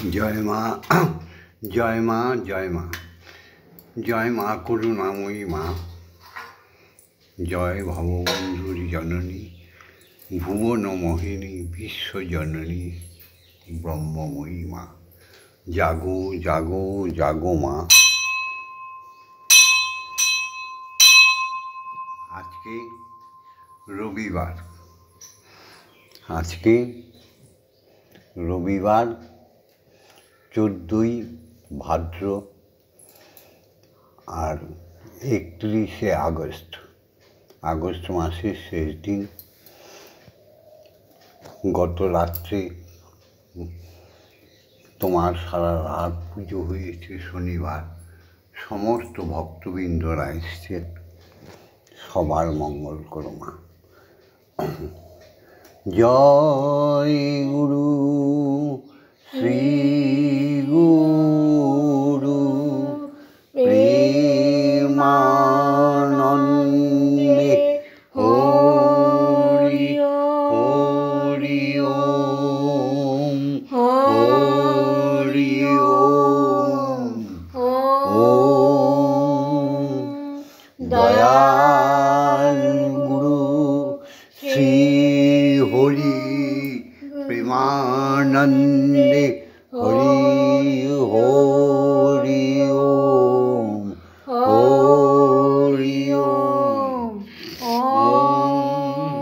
জয় মা, জয় মা, জয় মা, জয় মা করুণাময়ী মা, জয় ভববন্ধুরী জননী, ভুবন মোহিনী বিশ্বজননী, ব্রহ্মময়ী মা। জাগো জাগো জাগো মা। আজকে রবিবার, আজকে রবিবার 14ই ভাদ্র আর 31শে আগস্ট, আগস্ট মাসের শেষ দিন। গত রাত্রে তোমার সারা রাত পুজো হয়েছে শনিবার। সমস্ত ভক্তবৃন্দরা এসছেন, সবার মঙ্গল করো মা। জয় গুরু শ্রী গুরু প্রেমানন্দে হরি হরি ওম হরি ওম ওম। দয়াল গুরু শ্রী হরি প্রেমানন্দে হরি হরি ওম হরি ওম ওম।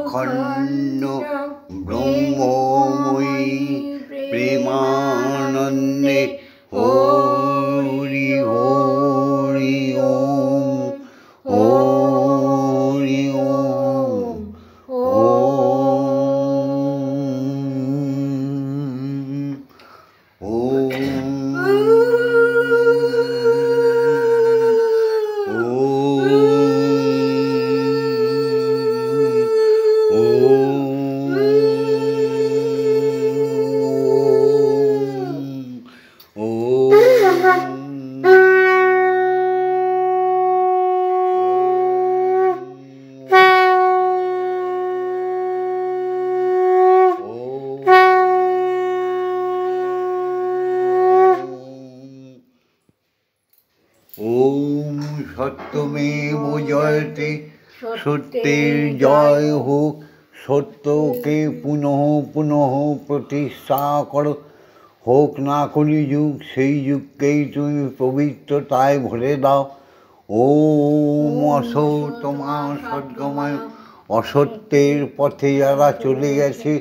অখণ্ড ব্রহ্মময়ী প্রেমানন্দে হরি হরি ওম হরি ওম ওম। সত্যমেব জয়তে, সত্যের জয় হোক। সত্যকে পুনঃ পুনঃ প্রতিষ্ঠা করো। হোক না কলিযুগ, সেই যুগকেই তুমি পবিত্রতায় ভরে দাও। ওম অসৎ মা সদ্গময়। অসত্যের পথে যারা চলে গেছে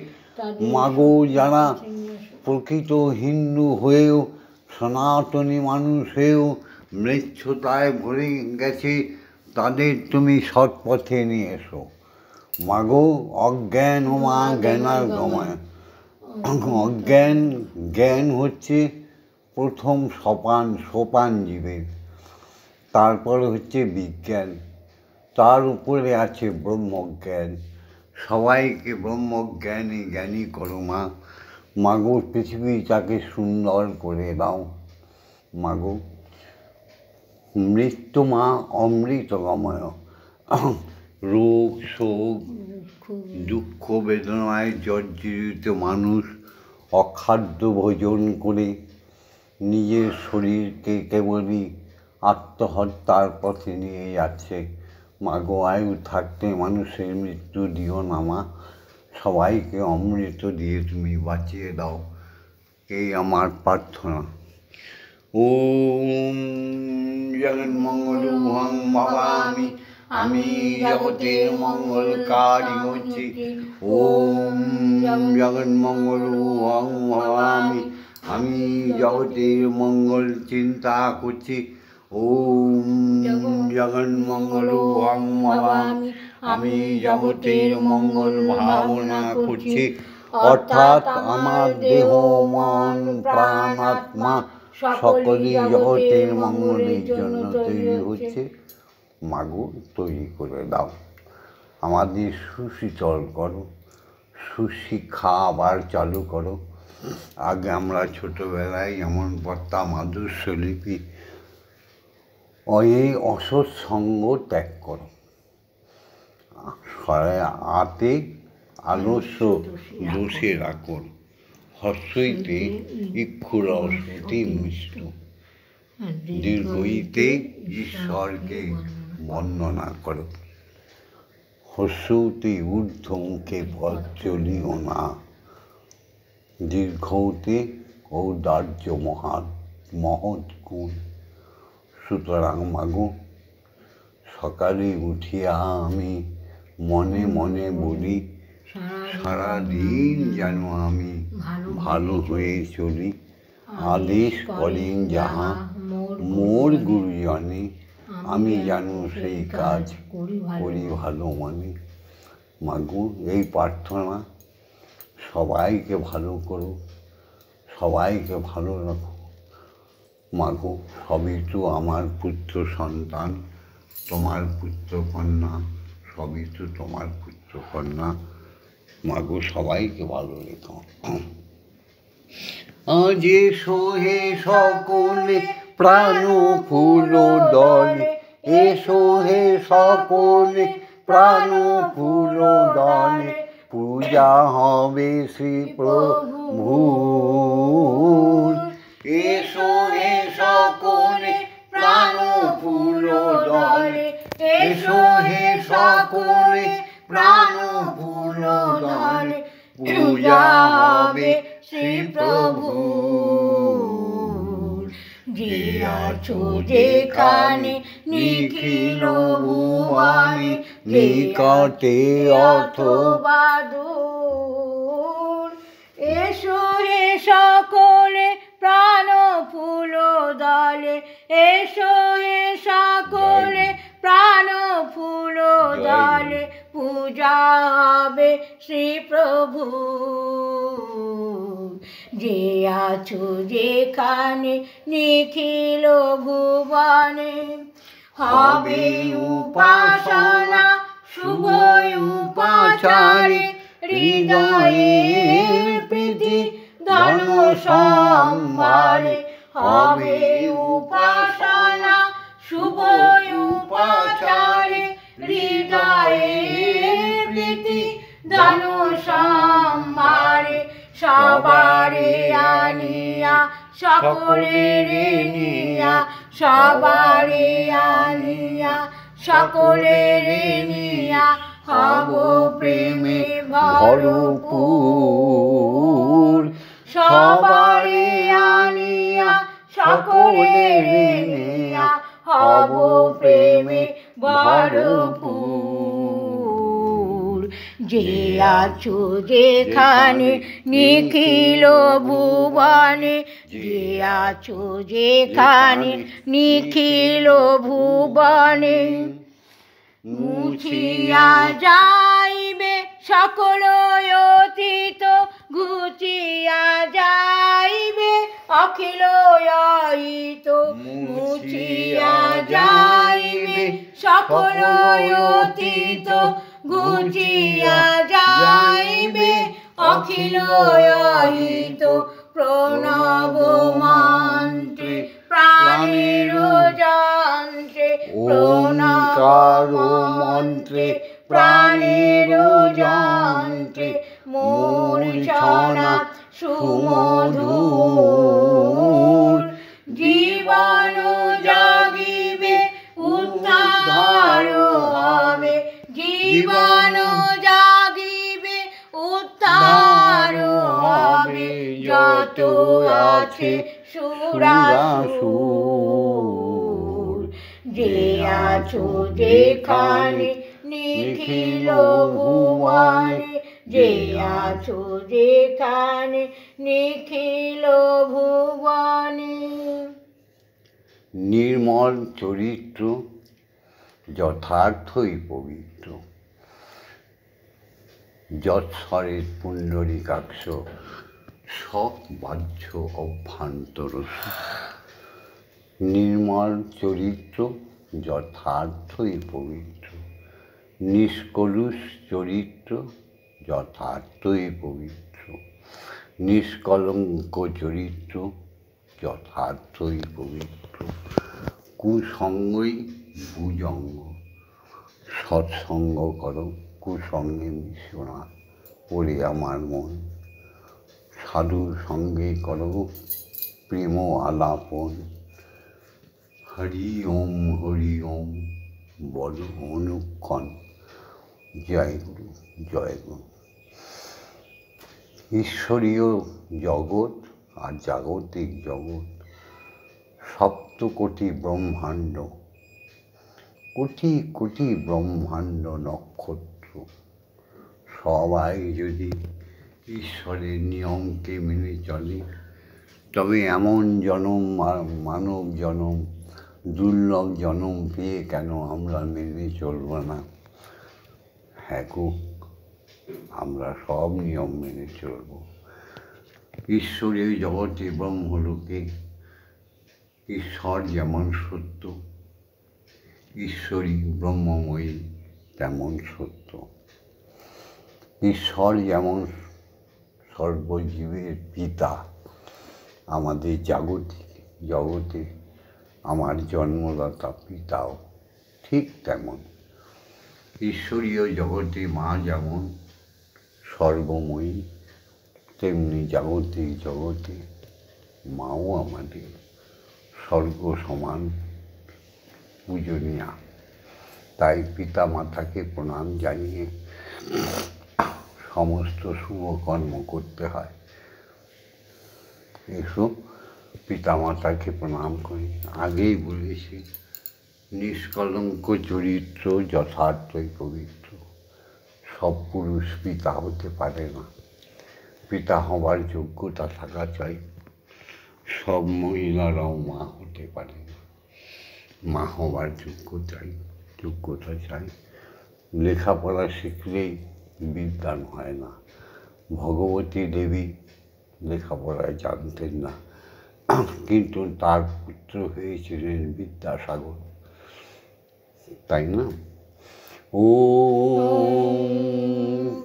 মাগো, যারা প্রকৃত হিন্দু হয়েও সনাতনী মানুষ হয়েও ম্লেচ্ছতায় ভরে গেছে, তাদের তুমি সৎ পথে নিয়ে এসো মাগো। অজ্ঞান ও মা জ্ঞানার্গময়। অজ্ঞান, জ্ঞান হচ্ছে প্রথম সোপান জীবের, তারপরে হচ্ছে বিজ্ঞান, তার উপরে আছে ব্রহ্মজ্ঞান। সবাইকে ব্রহ্মজ্ঞানে জ্ঞানী করো মা। মাগো পৃথিবীটাকে সুন্দর করে দাও মাগো। মৃত্যু মা অমৃতগময়। রোগ শোক দুঃখ বেদনায় জর্জরিত মানুষ অখাদ্য ভোজন করে নিজের শরীরকে কেবলই আত্মহত্যার পথে নিয়ে যাচ্ছে। মাগো আয়ু থাকতে মানুষের মৃত্যু দিও না মা। সবাইকে অমৃত দিয়ে তুমি বাঁচিয়ে দাও, এই আমার প্রার্থনা। ওম জগন্মঙ্গলং ভবামি, আমি জগতের মঙ্গলকারী হচ্ছি। ওম জগন্মঙ্গলং ভবামি, আমি জগতের মঙ্গল চিন্তা করছি। ওম জগন্মঙ্গলং ভবামি, আমি জগতের মঙ্গল ভাবনা করছি। অর্থাৎ আমার দেহ মন প্রাণ আত্মা সকলেই জগতের মঙ্গলের জন্য তৈরি হচ্ছে। মাগো তৈরি করে দাও, আমাদের সুশীতল করো, সুশিক্ষা আবার চালু করো। আগে আমরা ছোটোবেলায় যেমন পড়তাম আদর্শলিপি, এই অসৎ সঙ্গ ত্যাগ করো। আতে আলস্য দোষে রাখুন। হস্যইতে ইক্ষুরসতি মিষ্ট, দীর্ঘইতে ঈশ্বরকে বন্দনা করো। হস্যৌতে ঊর্ধ্বমুখে পথ চলিও না, দীর্ঘৌতে ঔদার্য মহৎ গুণ। সুতরাং মাগো, সকালে উঠিয়া আমি মনে মনে বলি, সারাদিন যেন আমি ভালো হয়ে চলি। আদেশ করেন যাহা মোর গুরুজনে, আমি যেন সেই কাজ করি ভালো মনে। মাগো, এই প্রার্থনা সবাইকে ভালো করো, সবাইকে ভালো রাখো। মাগো, সবই তো আমার পুত্র সন্তান, তোমার পুত্র কন্যা, সবই তো তোমার পুত্র কন্যা। মাগো, সবাইকে ভালো রেখো। আজ এসো হে সকলে প্রাণ ফুল দলে, এসো হে সকলে প্রাণ ফুল দলে, পূজা হবে শ্রী প্রভুর। এসো হে সকলে প্রাণ ফুল দলে, এসো হে সকলে প্রাণ ফুল দলে, পূজা হবে শ্রী প্রভুর। যে আছো যেখানে নিখিল ভুবনে, নিকটে অথবা দূর, এসো হে সকলে প্রাণ ফুল দলে, এসো হে সকলে প্রাণ ফুল দলে, পূজা হবে শ্রী প্রভুর। যে আছো যেখানে নিখিল ভুবনে, হবে উপাসনা শুভ উপাচারে, হৃদয়ের প্রীতি ধন সম্ভারে। হবে উপাসনা শুভ উপাচারে, হৃদয়ের প্রীতি ধন সম্ভারে। সবারে আনিয়া সকলের নিয়া, সবারে আনিয়া সকলের নিয়া, হব প্রেমে ভরপুর। সবারে আনিয়া সকলের নিয়া, হব প্রেমে ভরপুর। যে আছো যেখানে নিখিল ভুবনে, যে আছো যেখানে নিখিল ভুবনে, মুছিয়া যাইবে সকল অতীত, ঘুচিয়া যাইবে অখিল অহিত। মুছিয়া যাইবে সকল অতীত, ঘুচিয়া যাইবে অখিল অহিত। প্রণব মন্ত্রে প্রাণের যন্ত্রে, ওঙ্কার মন্ত্রে প্রাণের যন্ত্রে, মূর্ছনা সুমধুর। জীবন জাগিবে উদ্ধার হবে, জীবন জাগিবে উদ্ধার হবে। যত আছে সুরাসুর, যে আছো যেখানে নিখিল ভুবনে, যে আছো যেখানে নিখিল ভুবনে। নির্মল চরিত্র যথার্থই পবিত্র, যৎস্বরের পুণ্ডরীকাক্ষ সব বাহ্য অভ্যন্তর। নির্মল চরিত্র যথার্থই পবিত্র, নিষ্কলুষ চরিত্র যথার্থই পবিত্র, নিষ্কলঙ্ক চরিত্র যথার্থই পবিত্র। কুসঙ্গই ভুজঙ্গ, সৎসঙ্গ করো, কুসঙ্গে মিশো না, ওরে আমার মন। সাধুর সঙ্গে করো প্রেম আলাপন। হরি ওম বলো অনুক্ষণ। জয় গুরু, জয় গুরু। ঈশ্বরীয় জগৎ আর জাগতিক জগৎ, সপ্তকোটি ব্রহ্মাণ্ড, কোটি কোটি ব্রহ্মাণ্ড নক্ষত্র, সবাই যদি ঈশ্বরের নিয়মকে মেনে চলে, তবে এমন জনম, মানব জনম, দুর্লভ জনম পেয়ে কেন আমরা মেনে চলব না? হ্যাঁ গো, আমরা সব নিয়ম মেনে চলব। ঈশ্বরের জগতে ব্রহ্মলোকে ঈশ্বর যেমন সত্য, ঈশ্বরী ব্রহ্মময়ী তেমন সত্য। ঈশ্বর যেমন সর্বজীবের পিতা, আমাদের জগতে আমার জন্মদাতা পিতাও ঠিক তেমন। ঈশ্বরীয় জগতে মা যেমন সর্বময়ী, তেমনি জাগতিক জগতে মাও আমাদের স্বর্গ সমান পূজনীয়া। তাই পিতা মাতাকে প্রণাম জানিয়ে সমস্ত শুভকর্ম করতে হয়। এসো পিতা মাতাকে প্রণাম করি। আগেই বলেছি, নিষ্কলঙ্ক চরিত্র যথার্থই পবিত্র। সব পুরুষ পিতা হতে পারে না, পিতা হবার যোগ্যতা থাকা চাই। সব মহিলারাও মা হতে পারে না, মা হবার যোগ্যতা চাই। লেখাপড়া শিখলেই বিদ্বান হয় না। ভগবতী দেবী লেখাপড়ায় জানতেন না, কিন্তু তার পুত্র হয়েছিলেন বিদ্যাসাগর, তাই না? ও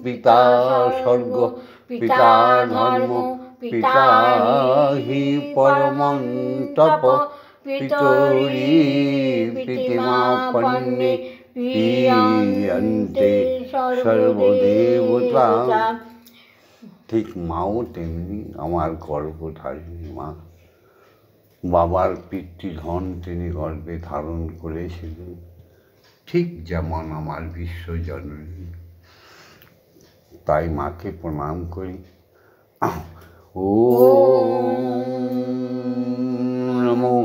পিতা স্বর্গ, পিতা ধর্ম, পিতা হি পরমং তপ, পিতরি পিতৃমাপন্নে প্রিয়ন্তে সর্বদেবতা। ঠিক মাও তেমনি আমার গর্ভধারিণী মা। বাবার পিতৃধন তিনি গর্ভে ধারণ করেছিলেন, ঠিক যেমন আমার বিশ্বজননী। তাই মাকে প্রণাম করি। ও নমো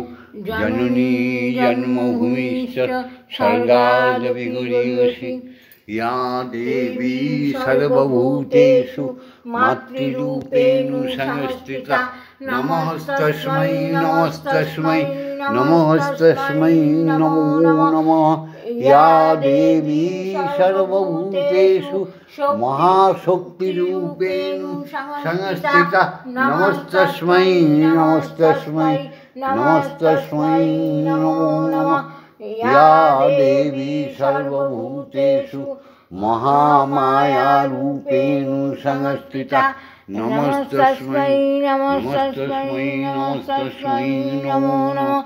জননী জন্মভূমিশ্চ স্বর্গাদপি গরীয়সী, ইয়া দেবী সর্বভূতেষু মাতৃরূপেণ সংস্থিতা। নমস্তস্मै নমস্তস্मै নমস্তস্मै নমো নমঃ। ইয়া দেবী সর্বভূতেষু মহাশক্তিরূপেণ সংস্থিতা। নমস্তস্मै নমস্তস্मै নমস্তস্मै নমো নমঃ। ইয়া দেবী সর্বভূতেষু মহামায়ারূপেণ সংস্থিতা। নমস্তস্मै নমস্তস্मै নমস্তস্मै নমো নমঃ।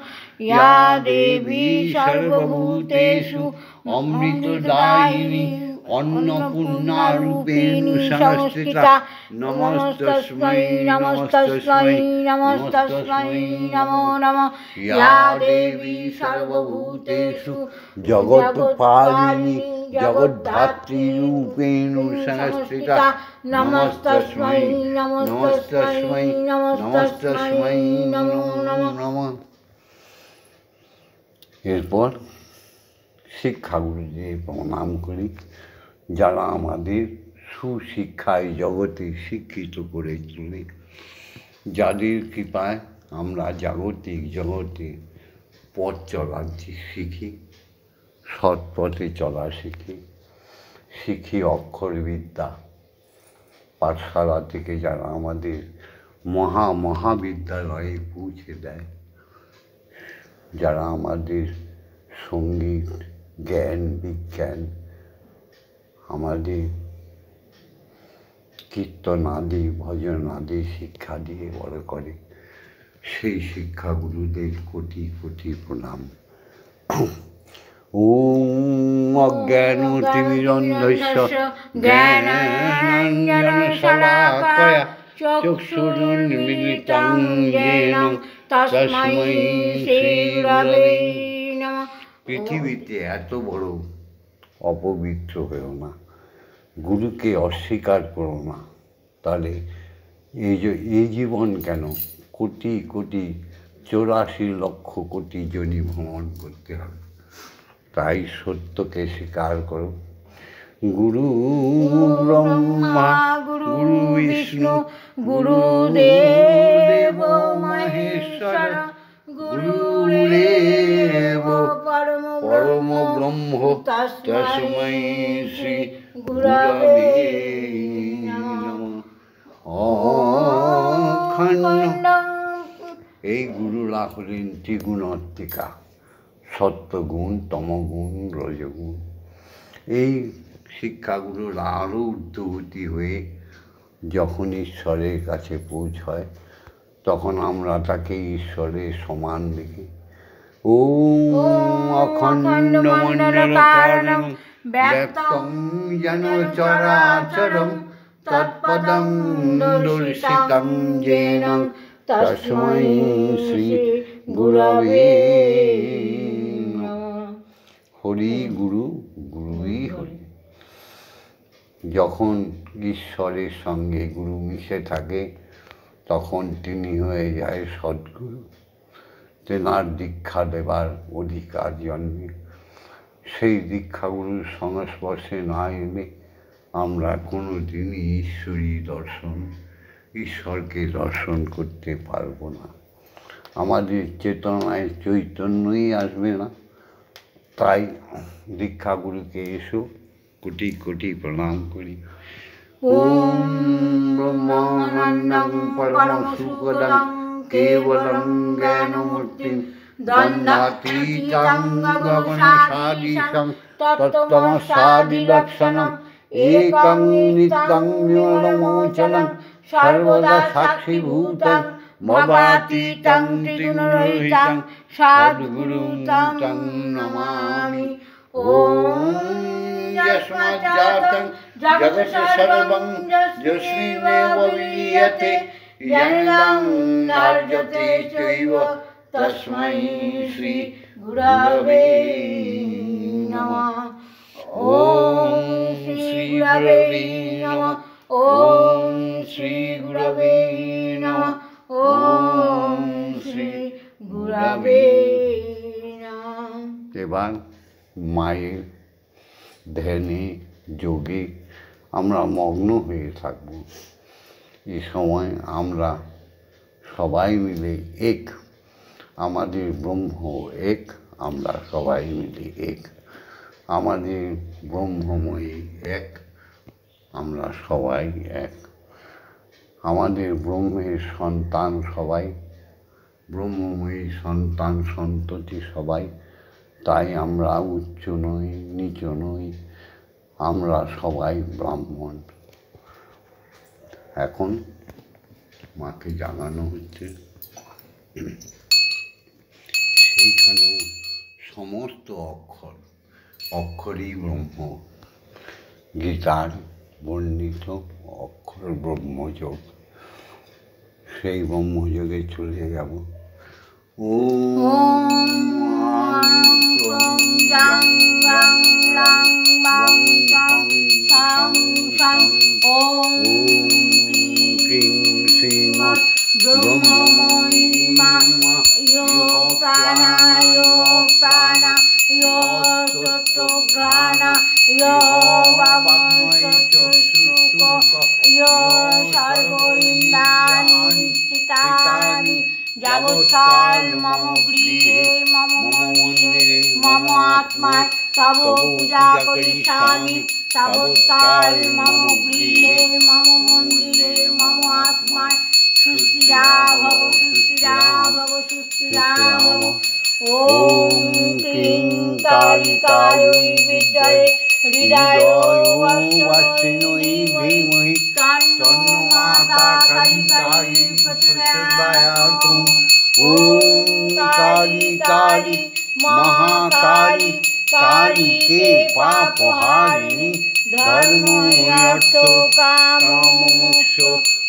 ইয়া দেবী সর্বভূতেষু অমৃতদায়িনী অন্নপূর্ণারূপেণ সংস্থিতা। নমস্তস্मै নমস্তস্मै নমস্তস্मै নমো নমঃ। ইয়া দেবী সর্বভূতেষু জগৎপালিনী জগদ্ধাত্রীরূপেণ সংস্থিতা। নমস্তস্मै নমস্তস্मै নমস্তস্मै নমো নমঃ। এরপর শিক্ষাগুরুদের প্রণাম করি, যারা আমাদের সুশিক্ষায় জগতে শিক্ষিত করে তোলে, যাদের কৃপায় আমরা জাগতিক জগতে পথ চলা শিখি, সৎ পথে চলা শিখি অক্ষরবিদ্যা। পাঠশালা থেকে যারা আমাদের মহাবিদ্যালয়ে পৌঁছে দেয়, যারা আমাদের সঙ্গীত, জ্ঞান, বিজ্ঞান, আমাদের কীর্তনাদি, ভজনাদি শিক্ষা দিয়ে বড় করে, সেই শিক্ষাগুরুদের কোটি কোটি প্রণাম। ওম অজ্ঞানতিমিরন্ধস্য জ্ঞানাঞ্জনশলাকয়া চক্ষুरुन्मिलितं येन তস্मै শ্রীগুরবে নমঃ। পৃথিবীতে এত বড় অপবিত্র হয়েও না, গুরুকে অস্বীকার করো না, তাহলে এই জীবন কেন, কোটি কোটি 84 লক্ষ কোটি জনি ভ্রমণ করতে হবে। তাই সত্যকে স্বীকার করো। গুরু ব্রহ্মা গুরু বিষ্ণু গুরুদেব মহেশ্বর গুরুরেব পরম ব্রহ্ম তস্मै শ্রী গুরবে নমঃ। অখণ্ড এই গুরুরা হলেন ত্রিগুণাত্মিকা, সত্যগুণ, তমগুণ, রজগুণ। এই শিক্ষাগুলোর আরও ঊর্ধ্বগতি হয়ে যখন ঈশ্বরের কাছে পৌঁছয়, তখন আমরা তাকে ঈশ্বরের সমান দেখি। ওম অখণ্ডমণ্ডলকারণং ব্যক্তং যেন চরাচরং তৎপদং দর্শিতং যেন তস্मै শ্রী গুরবে নমঃ। হরি গুরু, গুরুই হরি। যখন ঈশ্বরের সঙ্গে গুরু মিশে থাকে, তখন তিনি হয়ে যায় সদ্গুরু। তেনার দীক্ষা দেবার অধিকার জন্মে। সেই দীক্ষাগুরুর সংস্পর্শে না এলে আমরা কোনো দিনই ঈশ্বরকে দর্শন করতে পারবো না। আমাদের চেতনায় চৈতন্যই আসবে না। তাই দীক্ষাগুরুকে এসো কোটি কোটি প্রণাম করি। ওম ব্রহ্মানন্দং পরম সুখদং কেবলং জ্ঞানমূর্তিং দ্বন্দ্বাতীতং গগনসাদৃশং তত্ত্বমস্যাদিলক্ষণং একং নিত্যং নির্মলমোচলং সর্বদা সাক্ষীভূতং ভবাতীতং ত্রিগুণরহিতং সদ্গুরুং তং নমামি। ওম যস্মাজ্জাতং জগৎ সর্বং যস্মিন্নেব বিলীয়তে জ্ঞানং ধার্যতে চৈব তস্मै শ্রী গুরবে নমঃ। ওম শ্রী গুরবে নমঃ। ওম শ্রী গুরবে নমঃ। ওম শ্রী গুরবে নমঃ। এবার মায়ের ধ্যানে যোগে আমরা মগ্ন হয়ে থাকব। এই সময় আমরা সবাই মিলে এক, আমাদের ব্রহ্ম এক, আমরা সবাই মিলে এক, আমাদের ব্রহ্মময়ী এক, আমরা সবাই এক, আমাদের ব্রহ্মের সন্তান সবাই, ব্রহ্মময়ী সন্তান সন্ততি সবাই। তাই আমরা উচ্চ নই, নিচ নই, আমরা সবাই ব্রাহ্মণ। এখন মাকে জানানো হচ্ছে, সেইখানেও সমস্ত অক্ষরই ব্রহ্ম। গীতার বর্ণিত অক্ষর ব্রহ্মযোগ, সেই ব্রহ্মযোগে চলে যাব। जगत्काल मम गृहे मम मन्दिरे मम आत्माय तव पूजा करिष्यामि। जगत्काल मम गृहे मम मन्दिरे मम आत्माय सुस्थिरा भव सुस्थिरा भव सुस्थिरा भव। ओम क्लीं कालिकायै विद्महे हृदयोऽवश्यमयी धीमहि तन्नो माता कालिकायै प्रचोदयात्। ओम काली काली महाकाली काली के पापहारिणी धर्म अर्थ काम मोक्ष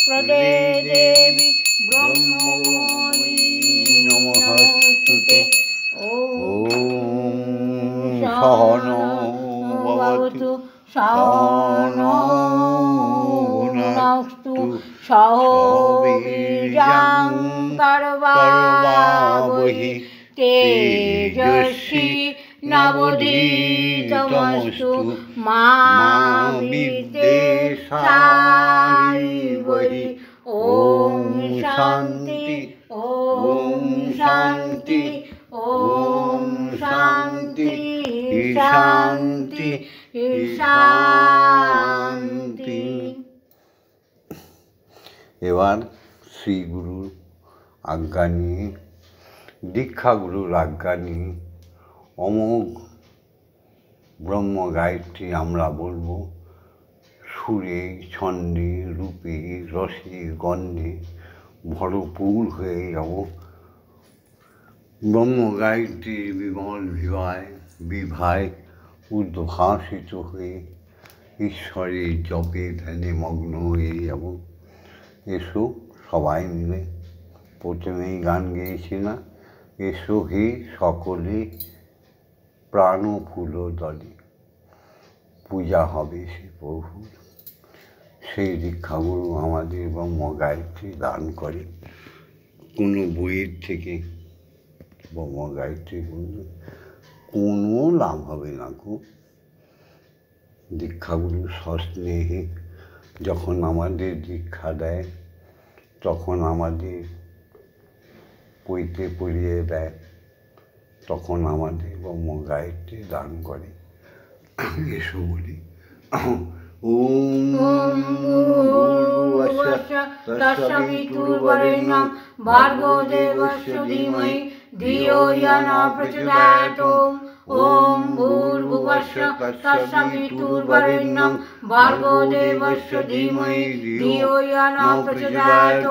प्रदे देवी ब्रह्मोऽयि नमोस्तुते। ॐ सहनो भवतु सहनो भुनक्तु सह वीर्यं करवावहै तेजस्वी नवोदितमस्तु मा विद्विषावहै। ॐ शान्ति ॐ शान्ति ॐ शान्ति शान्ति शान्ति। এবার শ্রী গুরুর আজ্ঞা নিয়ে, দীক্ষা গুরুর আজ্ঞা নিয়ে অমোঘ ব্রহ্ম গায়ত্রী আমরা বলবো। সুরে, ছন্দে, রূপে, রসে, গন্ধে ভরপুর হয়ে যাব। ব্রহ্ম গায়ত্রীর বিমল বিভায় উদ্ভাসিত হয়ে ঈশ্বরের জপে ধ্যানে মগ্ন হয়ে যাব। এসো সবাই মিলে, প্রথমেই গান গেয়েছি না, এসো হে সকলে প্রাণ ফুল দলে, পূজা হবে সে প্রভুর। সেই দীক্ষাগুরু আমাদের ব্রহ্ম গায়ত্রী দান করে। কোনো বইয়ের থেকে ব্রহ্ম গায়ত্রী বললে কোনো লাভ হবে না গো। দীক্ষাগুরু সস্নেহে যখন আমাদের দীক্ষা দেয়, তখন আমাদের পইতে পড়িয়ে দেয়, তখন আমাদের ব্রহ্ম গায়ত্রী দান করে। এসো বলি ওম ভূর্ভুবস্সঃ তৎসবিতুর্বরেণ্যং ভার্গো দেবস্য ধীমহি ধিয়ো ইয়ো ন প্রচোদয়াৎ। ওম ভূর্ভুবস্সঃ তৎসবিতুর্বরেণ্যং ভার্গো দেবস্য ধীমহি ধিয়ো ইয়ো ন প্রচোদয়াৎ।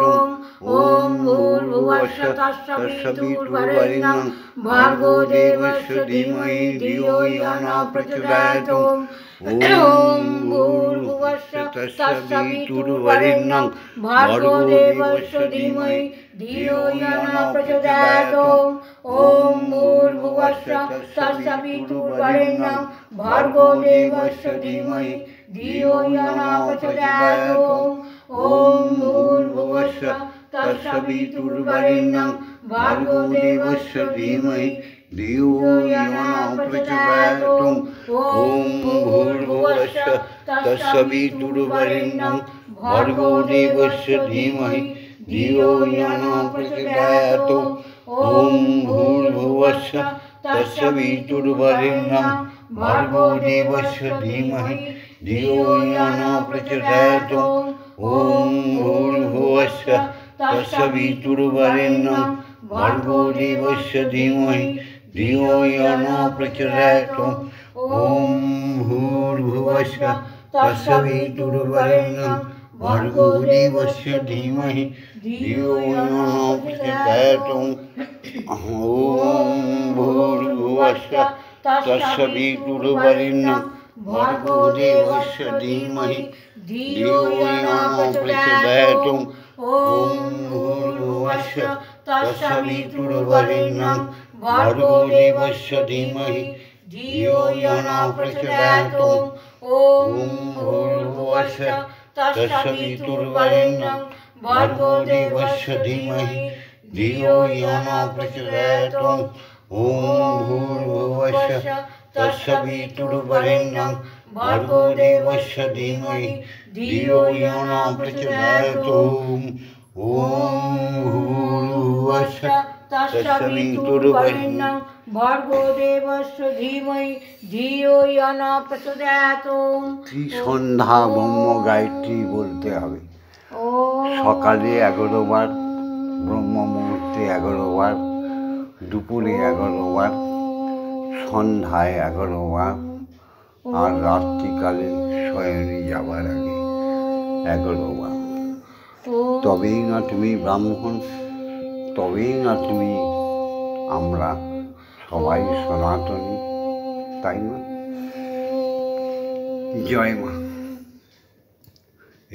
ওম ভূর্ভুবস্সঃ তৎসবিতুর্বরেণ্যং ভার্গো দেবস্য ধীমহি ধিয়ো ইয়ো ন প্রচোদয়াৎ। ওম ভূর্ভুবস্সঃ তৎসবিতুর্বরেণ্যং ভার্গো দেবস্য ধীমহি ধিয়ো ইয়ো ন প্রচোদয়াৎ। ওম ভূর্ভুবস্সঃ তৎসবিতুর্বরেণ্যং ভার্গো দেবস্য ধীমহি ধিয়ো ইয়ো ন প্রচোদয়াৎ। ওম ভূর্ভুবস্সঃ তৎসবিতুর্বরেণ্যং ভার্গো দেবস্য ধীমহি ধিয়ো ইয়ো ন প্রচোদয়াৎ। ওম ভূর্ভুবস্সঃ তৎসবিতুর্বরেণ্যং ভার্গো দেবস্য ধীমহি ধিয়ো ইয়ো ন প্রচোদয়াৎ। ওম ভূর্ভুবস্সঃ তৎসবিতুর্বরেণ্যং ভার্গো দেবস্য ধীমহি ধিয়ো ইয়ো ন প্রচোদয়াৎ। ওম ভূর্ভুবস্সঃ তৎসবিতুর্বরেণ্যং ভার্গো দেবস্য ধীমহি ধিয়ো ইয়ো ন প্রচোদয়াৎ। ওম ভূর্ভুবস্সঃ তৎসবিতুর্বরেণ্যং ভার্গো দেবস্য ধীমহি ধিয়ো ইয়ো ন প্রচোদয়াৎ। ওম ভূর্ভুবস্সঃ তৎসবিতুর্বরেণ্যং ভার্গো দেবস্য ধীমহি ধিয়ো ইয়ো ন প্রচোদয়াৎ। ওম ভূর্ভুবস্সঃ তৎসবিতুর্বরেণ্যং ভার্গো দেবস্য ধীমহি ধিয়ো ইয়ো ন প্রচোদয়াৎ। ওম ভূর্ভুবস্সঃ তৎসবিতুর্বরেণ্যং ভার্গো দেবস্য ধীমহি ধিয়ো ইয়ো ন প্রচোদয়াৎ। ওম ভূর্ভুবস্সঃ তৎসবিতুর্বরেণ্যং ভার্গো দেবস্য ধীমহি ধিয়ো ইয়ো ন প্রচোদয়াৎ। ওম ভূর্ভুবস্সঃ তৎসবিতুর্বরেণ্যং ভার্গো দেবস্য ধীমহি ধিয়ো ইয়ো ন প্রচোদয়াৎ। সন্ধ্যা ব্রহ্ম গায়ত্রী বলতে হবে। সকালে 11 বার, ব্রহ্ম মুহূর্তে 11 বার, দুপুরে 11 বার, সন্ধ্যায় 11 বার, আর রাত্রিকালে শয়নে যাবার আগে 11 বার। তবেই না তুমি ব্রাহ্মণ, তবেই না তুমি আমরা সবাই সনাতনী, তাই না? জয় মা।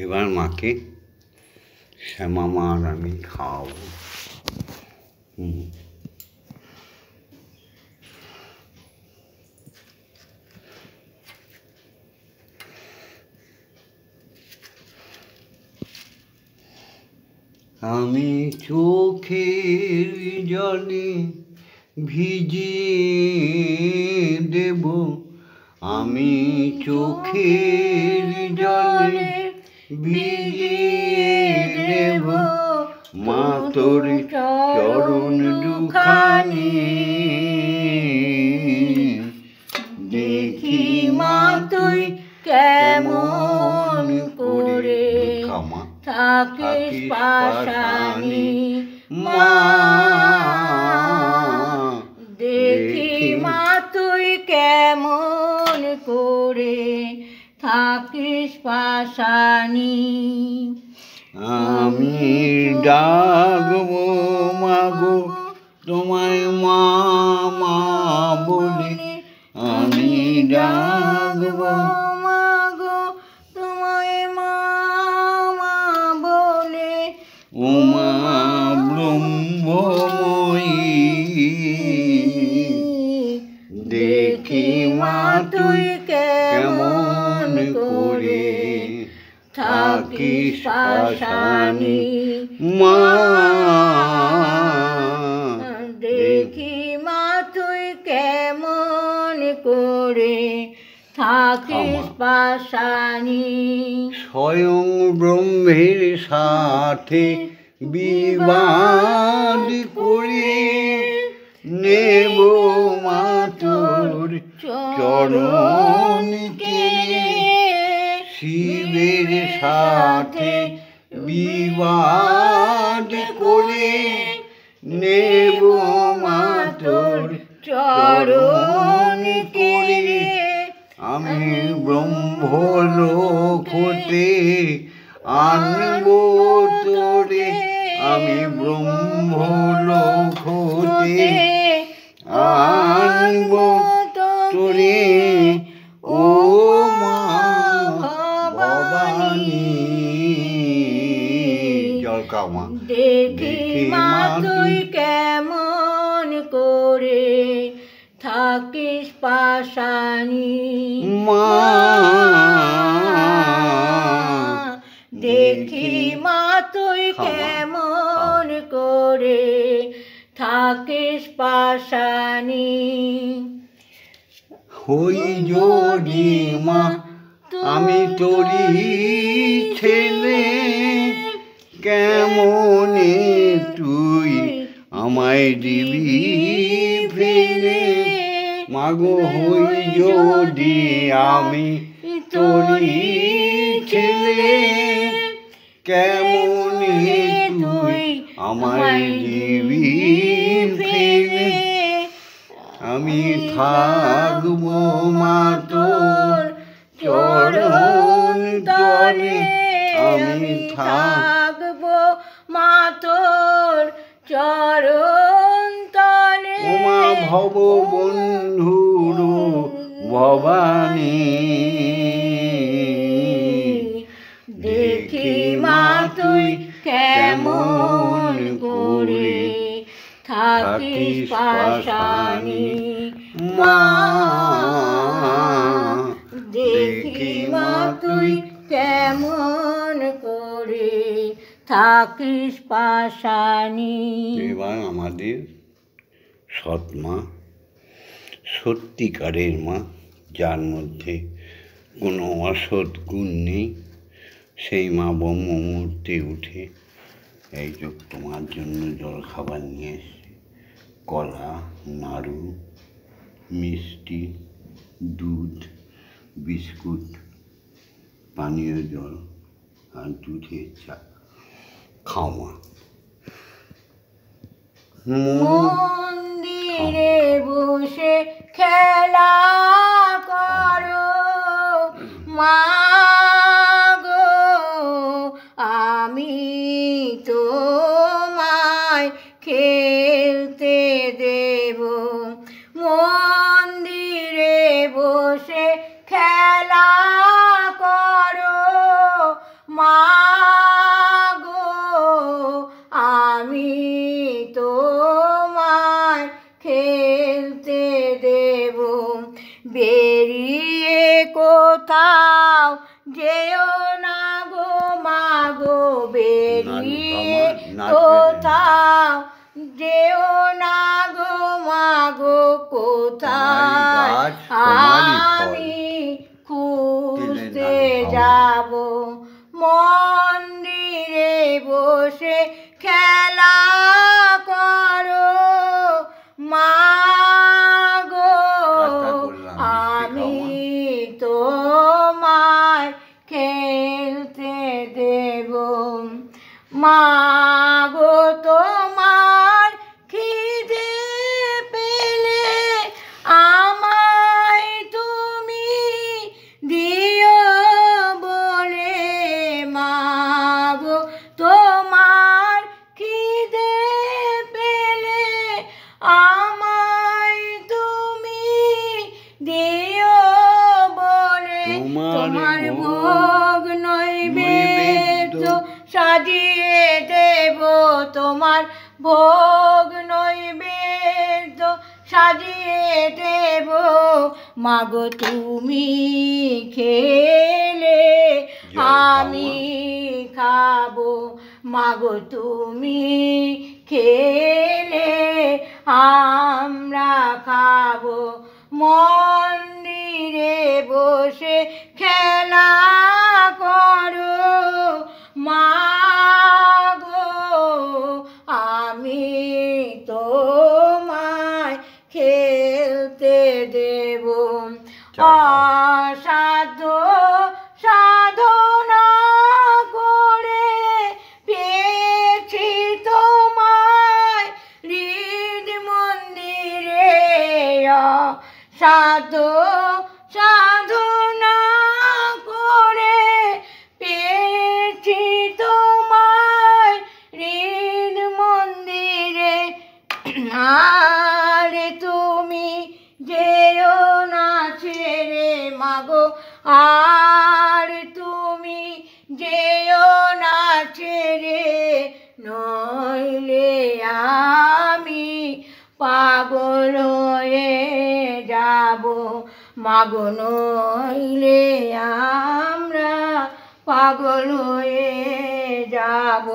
এবার মাকে শ্যামা মার আমি খাওয়াবো। আমি চোখের জলে ভিজিয়ে দেব, আমি চোখের জলে ভিজিয়ে দেব মা তোর চরণ দুখানি। দেখি মা তুই কেমন করে থাকিস পাশানি। মা দেখি মা তুই কেমন করে থাকিস পাশানি। আমি ডাকবো মাগো তোমায় মা মা বলে, আমি ডাকবো মাগো তোমায় মা মা বলে। ও মা ব্রহ্মময়ী দেখি মা তুই কেমন করে থাকিস পাশানি। মা দেখি মা তুই কেমন করে থাকিস পাশানি। স্বয়ং ব্রহ্মের সাথে বিবাদ করে নেব মা তোর চরণ কেড়ে। শিবের সাথে বিবাদ করে নেব মা তোর চরণ কেড়ে। আমি ব্রহ্মলোক হতে আনবো তোরে, আমি ব্রহ্মলোক হতে আনবো তোরে। ও মা ভবানী জল খাও মা। দেখি মা তুই কেমন করে থাকিস পাশানি। মা দেখি মা তুই কেমন করে থাকিস পাশানি। হই যদি মা আমি তোরই ছেলে, কেমনে তুই আমায় দিবি ফেলে। মাগো হই যদি আমি তোরই ছেলে, কেমনে তুই আমায় দিবি ফেলে। আমি থাকবো মা তোর চরণ তলে, আমি থাকবো মা তোর চরণ তলে। ওমা ভব বন্ধুর ভবানী দেখি মা তুই কেমন করে থাকিস পাশানি। মা দেখি মা তুই কেমন করে থাকিস পাশানি। এবার আমাদের সৎ মা, সত্যিকারের মা, যার মধ্যে কোনো অসৎ গুণ নেই, সেই মা ব্রহ্ম মুহূর্তে উঠে এই যে তোমার জন্য জলখাবার নিয়ে এসছে। কলা, নাড়ু, মিষ্টি, দুধ, বিস্কুট, পানীয় জল আর দুধের চা। খাও মা। মন্দিরে বসে খেলা করো মা গো, আমি তোমায় খেলতে দেব। মন্দিরে বসে খেলা করো মা গো, আমি তোমায় খেলতে দেব বেরিয়ে কোথাও যেও না গো মাগো বেরিয়ে কোথাও যেও না গো মাগো কোথায় আমি খুঁজতে যাব মন্দিরে বসে খেলা করো মাগো আমি তোমায় খেলতে দেব মাগো তোমার খিদে পেলে আমায় তুমি দিও বলে মাগো তোমার খিদে পেলে আমায় তুমি দিও বলে তোমার ভোগ নৈবেদ্য সাজিয়ে দেব তোমার ভোগ নৈবেদ্য সাজিয়ে দেব মাগো তুমি খেলে আমি খাবো মাগো তুমি খেলে আমরা খাবো মন্দিরে বসে খেলা করো মাগো আমি তোমায় খেলতে দেব অসাধ্য সাধনা করে পেয়েছি তোমায় হৃদ মন্দিরে অসাধ্য সাধনা করে পেয়েছি তোমায় হৃদ মন্দিরে আর তুমি যেও না ছেড়ে মাগো আর তুমি যেও না ছেড়ে নইলে আমি পাগল হয়ে যাব মাগো নইলে আমরা পাগল হয়ে যাব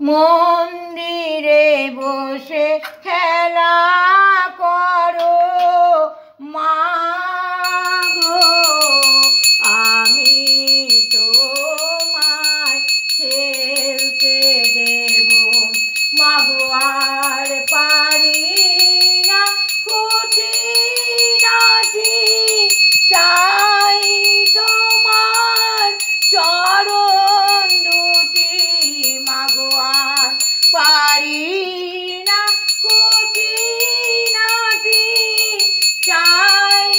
মন্দিরে বসে খেলা করো মাগো আমি তোমায় খেলতে দেব মাগো আর পারি না খুঁটিনাটি চাই তোমার চরণ দুটি মাগো আর পারি না খুঁটিনাটি চাই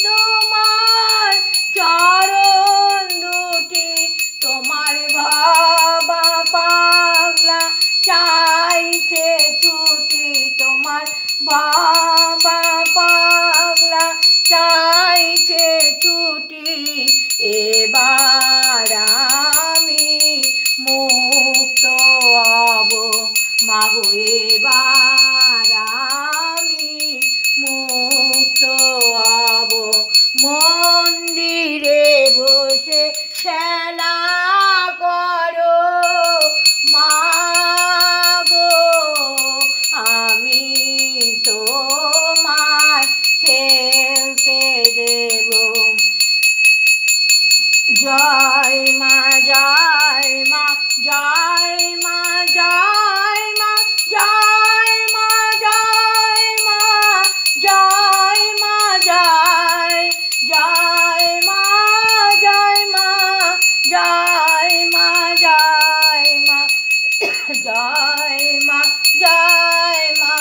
তোমার চরণ দুটি তোমার বাবা পাগলা চাইছে ছুটি তোমার বাবা পাগলা চাইছে ছুটি এবার আমি মুক্ত হব মাগো এবার আমি মুক্ত হব মন্দিরে বসে খেলা করো মাগো আমি তোমায় খেলতে দেব জয় মা জয় মা জয় মা জয় মা জয় মা জয় মা জয় মা জয় জয় মা জয় মা জয় মা জয় মা জয় মা জয় মা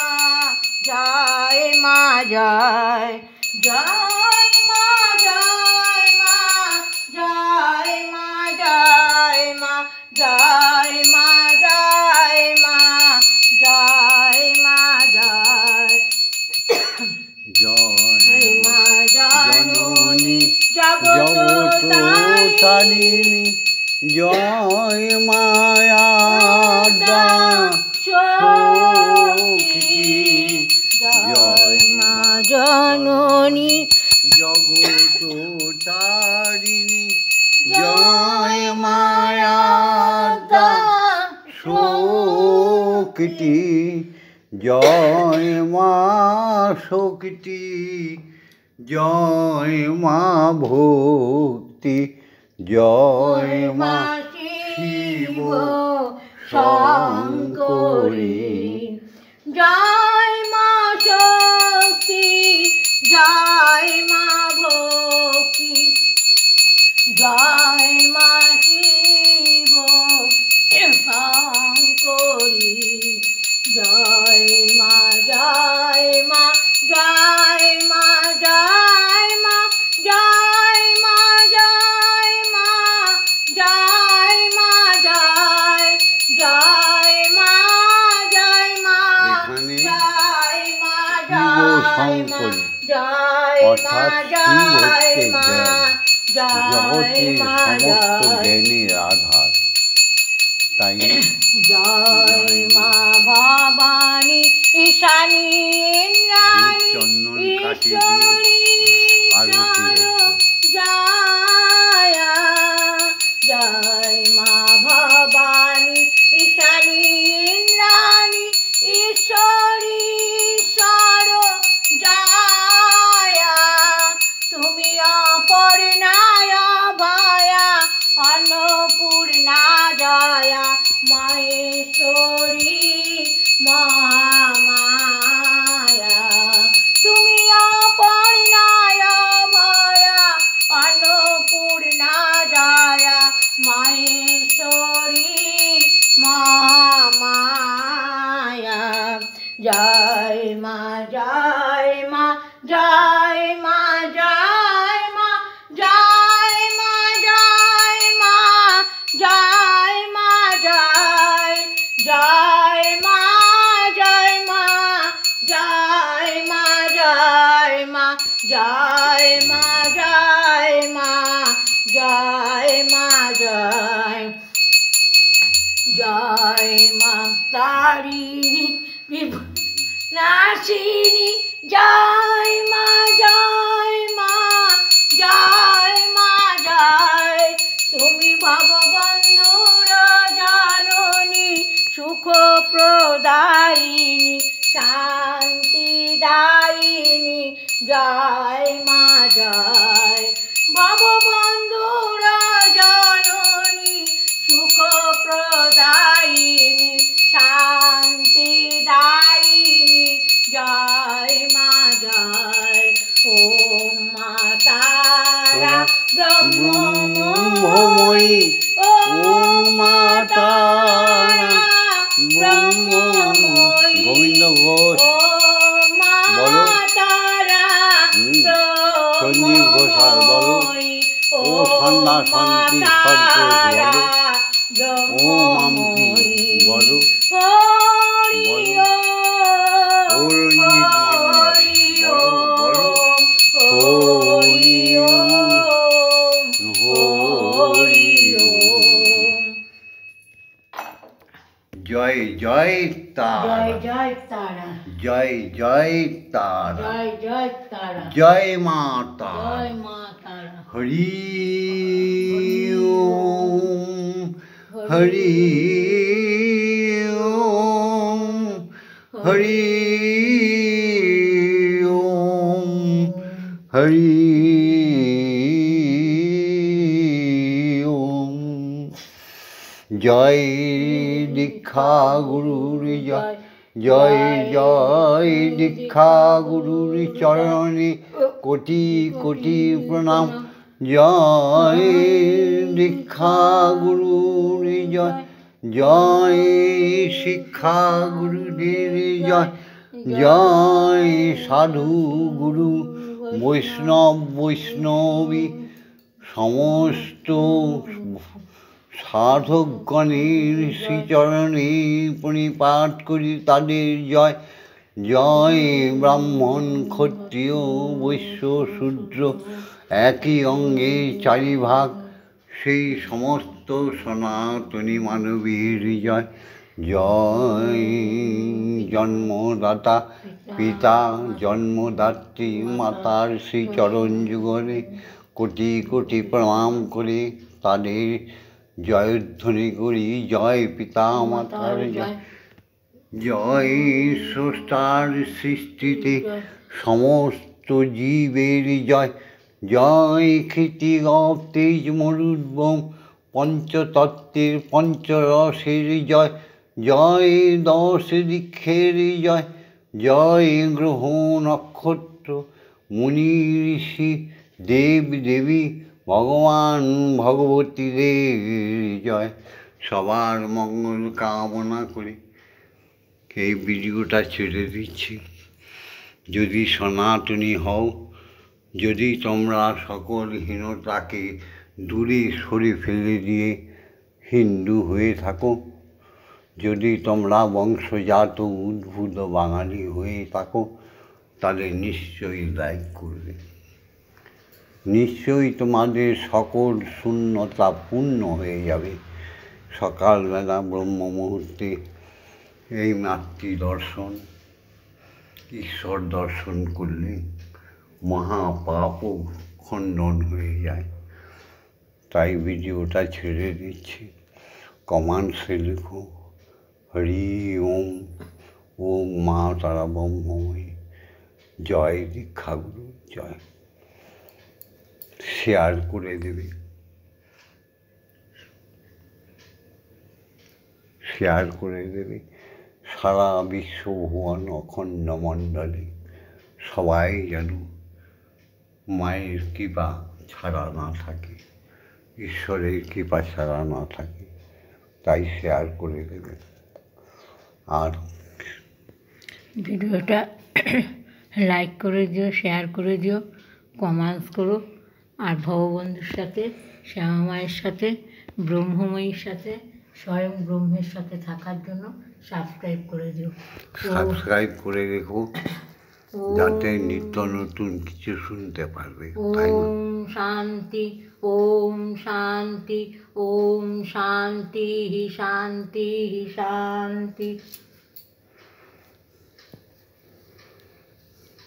জয় মা জয় জয় মা জয় মা জয় মা জয় মা জয় মা জয় মা জয় মা জয় জয় মা জননী জগৎ তারিণী জয় মায়া শক্তি, জয় মা শক্তি, জয় মা ভক্তি, জয় মা শিব শঙ্করী। জয় মা শক্তি, জয় মা ভক্তি, জয় মা শিব শঙ্করী। জয় মা, জয় মা, জয় মা, জয় মা, জয় মা, জয় মা, জয় মা, জয়, জয় মা, জয় মা, এখানে জয় মা, শিব জয় মা, শঙ্করী জয় মা, অর্থাৎ শিব জয় হচ্ছে মা, জ্ঞান, জগতের জয় মা, সমস্ত জয়। জ্ঞানের আধার। তাই জয় মা ভবানী ঈশানী ইন্দ্রাণী চন্দন কাঠি দিয়ে ঈশ্বরী আরতি জয়, জয় মা ভবানী ঈশানী ইন্দ্রাণী ঈশ্বরী ঈশ্বর জয়। তুমি অপর্ণায় ভয়া অন্নপূর্ণা জয়া মহেশ্বরী মহামায়া। তুমি অপর্ণায় ভয়া অন্নপূর্ণা জয়া মহেশ্বরী মহামায়া। জয় মা, জয় মা, জয় মা, জয় মা, জয় মা, জয় মা, জয় মা, জয়, জয় মা, জয় মা, জয় মা, জয় মা, জয় মা, জয় মা, জয় মা, জয়, জয় মা তারিণী নাশিনী। জয় মা, জয় মা, জয় মা, জয়। তুমি ভববন্ধুর জননী সুখ প্রদায়িনী শান্তিদায়িনী। জয় মা, জয়। ভববন্ধুর জননী সুখ প্রদায়িনী শান্তিদায়িনী। জয় মা, জয়। ওম মা তারা ব্রহ্মময়ী, ওম মা তারা ব্রহ্মময়ী, গোবিন্দ ঘোষ ওম মা বলো। তারা সঞ্জীব ঘোষাল বলো। ব্রহ্মময়ী, ও সন্ধ্যা শান্তি সন্তোষ বলো। ও মাম্পি বলো। হরি বলো। ও ওম, রঞ্জিত হরি বলো, বলো। ওম, হরি ওম, হরি ওম। জয় জয় তারা, জয় জয় তারা, জয় জয় তারা, জয় জয় তারা, জয় মা তারা। জয় মা তারা। হরি ওম, হরি ওম, হরি ওম, হরি ওম। জয় দীক্ষা গুরুর জয়, জয় জয় দীক্ষা গুরুর চরণে কোটি কোটি প্রণাম। জয় দীক্ষা গুরুর জয়, জয় শিক্ষা গুরুদের জয়, জয় সাধু গুরু বৈষ্ণব বৈষ্ণবী সমস্ত সাধকগণের শ্রীচরণে প্রণিপাত করি তাদের জয়। জয় ব্রাহ্মণ ক্ষত্রিয় বৈশ্য শূদ্র একই অঙ্গে চারি ভাগ সেই সমস্ত সনাতনী মানবীর জয়। জয় জন্মদাতা পিতা জন্মদাত্রী মাতার শ্রীচরণ যুগলে কোটি কোটি প্রণাম করে তাদের জয়ধ্বনি করি জয় পিতা মাতার জয়, জয় স্রষ্টার সৃষ্টিতে সমস্ত জীবের জয়, জয় ক্ষিতিগপ তেজ মরুদ্গম পঞ্চতত্ত্বের পঞ্চরসের জয়, জয় দশ দীক্ষের জয়, জয় গ্রহ নক্ষত্র মুনি ঋষি দেব দেবী ভগবান ভগবতীদের জয়। সবার মঙ্গল কামনা করে এই ভিডিওটা ছেড়ে দিচ্ছি। যদি সনাতনী হও, যদি তোমরা সকল হীনতাকে দূরে সরে ফেলে দিয়ে হিন্দু হয়ে থাকো, যদি তোমরা বংশজাত উদ্ভূত বাঙালি হয়ে থাকো, তাহলে নিশ্চয়ই লাইক করবে। নিশ্চয়ই তোমাদের সকল শূন্যতা পূর্ণ হয়ে যাবে। সকালবেলা ব্রহ্ম মুহূর্তে এই মাতৃ দর্শন, ঈশ্বর দর্শন করলে মহাপাপও খণ্ডন হয়ে যায়। তাই ভিডিওটা ছেড়ে দিচ্ছি। কমেন্টসে লিখো হরি ওম, ওম মা তারা ব্রহ্মময়ী, জয় দীক্ষাগুরু জয়। শেয়ার করে দেবে, শেয়ার করে দেবে। সারা বিশ্বভুবন অখণ্ড মণ্ডলে সবাই যেন মায়ের কৃপা ছাড়া না থাকে, ঈশ্বরের কৃপা ছাড়া না থাকে, তাই শেয়ার করে দেবে। আর ভিডিওটা লাইক করে দিও, শেয়ার করে দিও, কমেন্টস করো। আর ভগবন্ধুর সাথে, শ্যামা মায়ের সাথে, ব্রহ্মময়ীর সাথে, স্বয়ং ব্রহ্মের সাথে থাকার জন্য সাবস্ক্রাইব করে দিও। সাবস্ক্রাইব করে রেখো, যাতে নিত্য নতুন কিছু শুনতে পারবে। তাই না? ওম শান্তি, ওম শান্তি, ওম শান্তি শান্তি শান্তি।